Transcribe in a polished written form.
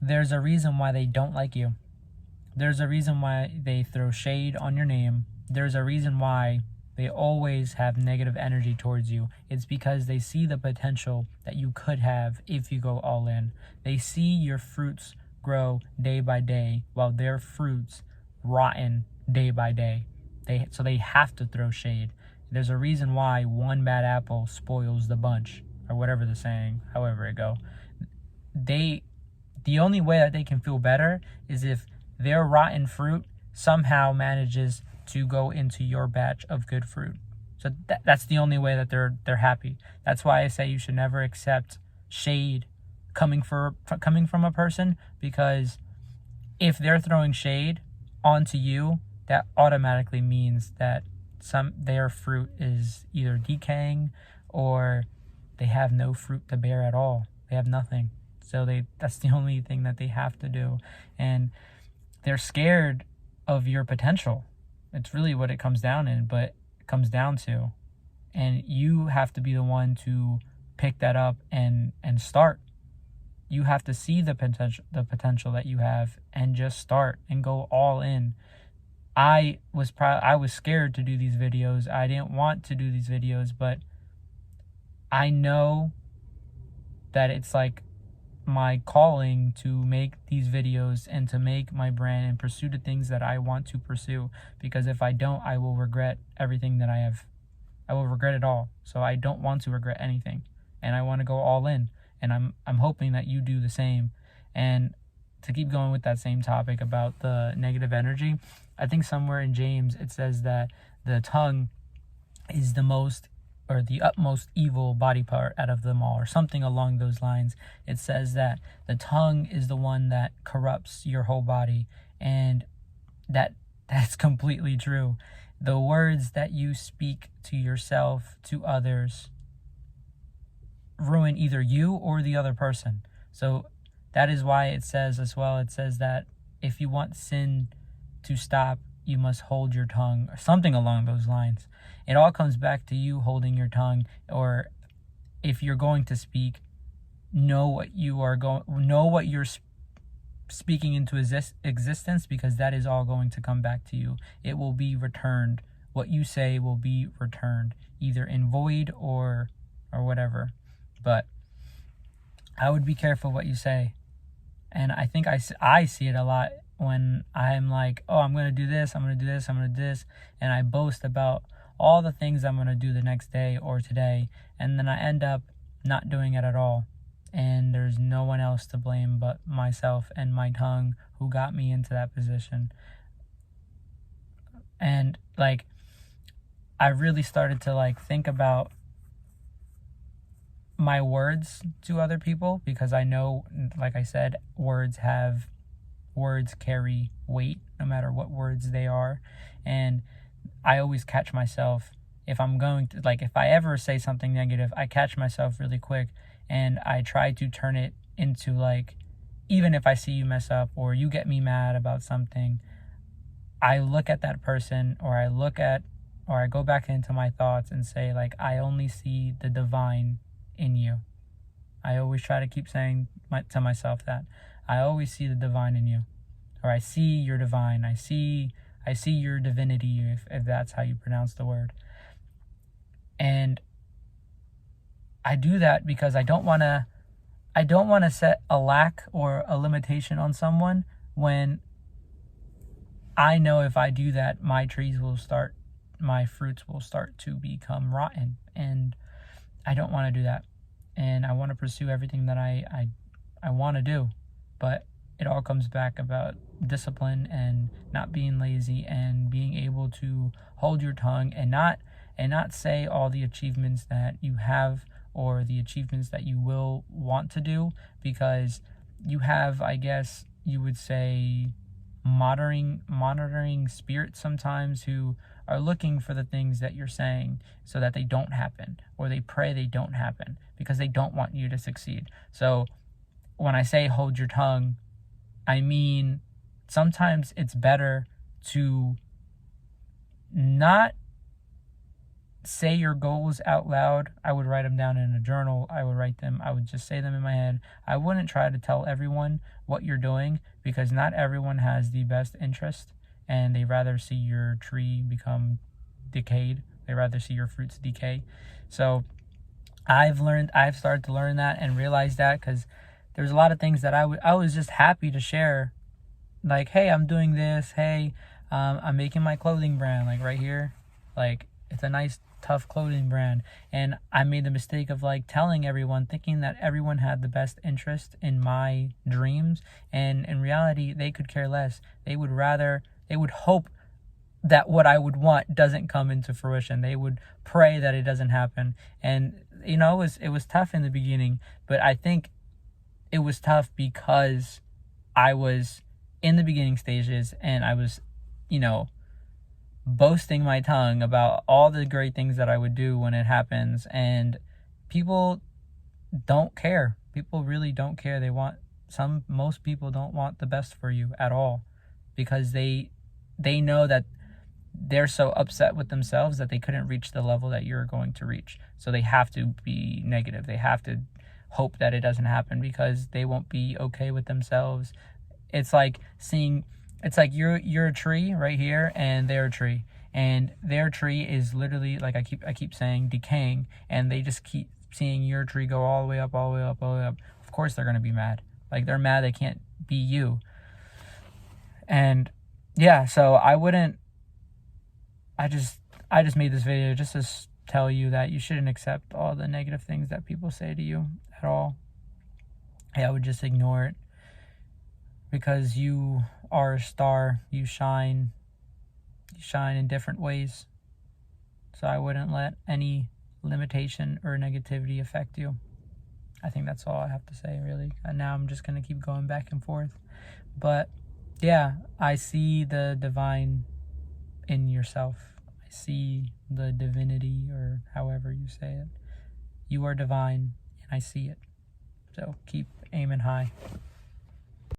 there's a reason why they don't like you. There's a reason why they throw shade on your name. There's a reason why they always have negative energy towards you. It's because they see the potential that you could have if you go all in. They see your fruits grow day by day while their fruits rotten day by day. So they have to throw shade. There's a reason why one bad apple spoils the bunch, or whatever the saying, however it go. The only way that they can feel better is if their rotten fruit somehow manages to go into your batch of good fruit. So that's the only way that they're happy. That's why I say you should never accept shade coming from a person, because if they're throwing shade onto you, that automatically means that their fruit is either decaying or they have no fruit to bear at all. They have nothing. So that's the only thing that they have to do. And they're scared of your potential. It's really what it comes down to. And you have to be the one to pick that up and start. You have to see the potential that you have and just start and go all in. I was scared to do these videos. I didn't want to do these videos, but I know that it's like my calling to make these videos and to make my brand and pursue the things that I want to pursue, because if I don't, I will regret everything that I have. I will regret it all. So I don't want to regret anything, and I want to go all in, and I'm hoping that you do the same. And to keep going with that same topic about the negative energy, I think somewhere in James it says that the tongue is the utmost evil body part out of them all, or something along those lines. It says that the tongue is the one that corrupts your whole body, and that's completely true. The words that you speak to yourself, to others, ruin either you or the other person. So that is why it says as well, it says that if you want sin to stop, you must hold your tongue, or something along those lines. It all comes back to you holding your tongue, or if you're going to speak, know what you're speaking into existence, because that is all going to come back to you. It will be returned. What you say will be returned, either in void or whatever. But I would be careful what you say. And I think I see it a lot when I'm like, oh, I'm going to do this, I'm going to do this, I'm going to do this. And I boast about all the things I'm going to do the next day or today. And then I end up not doing it at all. And there's no one else to blame but myself and my tongue, who got me into that position. And like, I really started to think about my words to other people, because I know, like I said, words carry weight no matter what words they are. And I always catch myself, if I'm going to, if I ever say something negative, I catch myself really quick, and I try to turn it into even if I see you mess up or you get me mad about something, I look at that person, or I go back into my thoughts and say, I only see the divine in you. I always try to keep saying to myself that I always see the divine in you, or I see your divine. I see your divinity, if that's how you pronounce the word. And I do that because I don't want to set a lack or a limitation on someone, when I know if I do that, my fruits will start to become rotten, and I don't want to do that. And I want to pursue everything that I want to do. But it all comes back about discipline and not being lazy, and being able to hold your tongue and not say all the achievements that you have, or the achievements that you will want to do, because you have, I guess you would say, monitoring spirits sometimes, who are looking for the things that you're saying so that they don't happen, or they pray they don't happen, because they don't want you to succeed. So when I say hold your tongue, I mean sometimes it's better to not say your goals out loud. I would write them down in a journal. I would just say them in my head. I wouldn't try to tell everyone what you're doing, because not everyone has the best interest, and they rather see your tree become decayed. They rather see your fruits decay. So I've started to learn that and realize that, because there's a lot of things that I was just happy to share. Like, hey, I'm doing this. Hey, I'm making my clothing brand, like right here. Like, it's a nice, tough clothing brand. And I made the mistake of like telling everyone, thinking that everyone had the best interest in my dreams. And in reality, they could care less. They would hope that what I would want doesn't come into fruition. They would pray that it doesn't happen. And, you know, it was tough in the beginning, but I think it was tough because I was in the beginning stages, and I was, you know, boasting my tongue about all the great things that I would do when it happens, and people don't care. People really don't care. Most people don't want the best for you at all, because they know that they're so upset with themselves that they couldn't reach the level that you're going to reach. So they have to be negative. They have to hope that it doesn't happen, because they won't be okay with themselves. It's like you're a tree right here, and they're a tree, and their tree is literally, like I keep saying, decaying, and they just keep seeing your tree go all the way up, all the way up, all the way up. Of course they're gonna be mad. Like, they're mad they can't be you. And yeah, so I just made this video just to tell you that you shouldn't accept all the negative things that people say to you at all. I would just ignore it, because you are a star. You shine in different ways. So I wouldn't let any limitation or negativity affect you. I think that's all I have to say, really. And now I'm just going to keep going back and forth. But yeah, I see the divine in yourself. I see the divinity, or however you say it. You are divine, and I see it. So keep aiming high.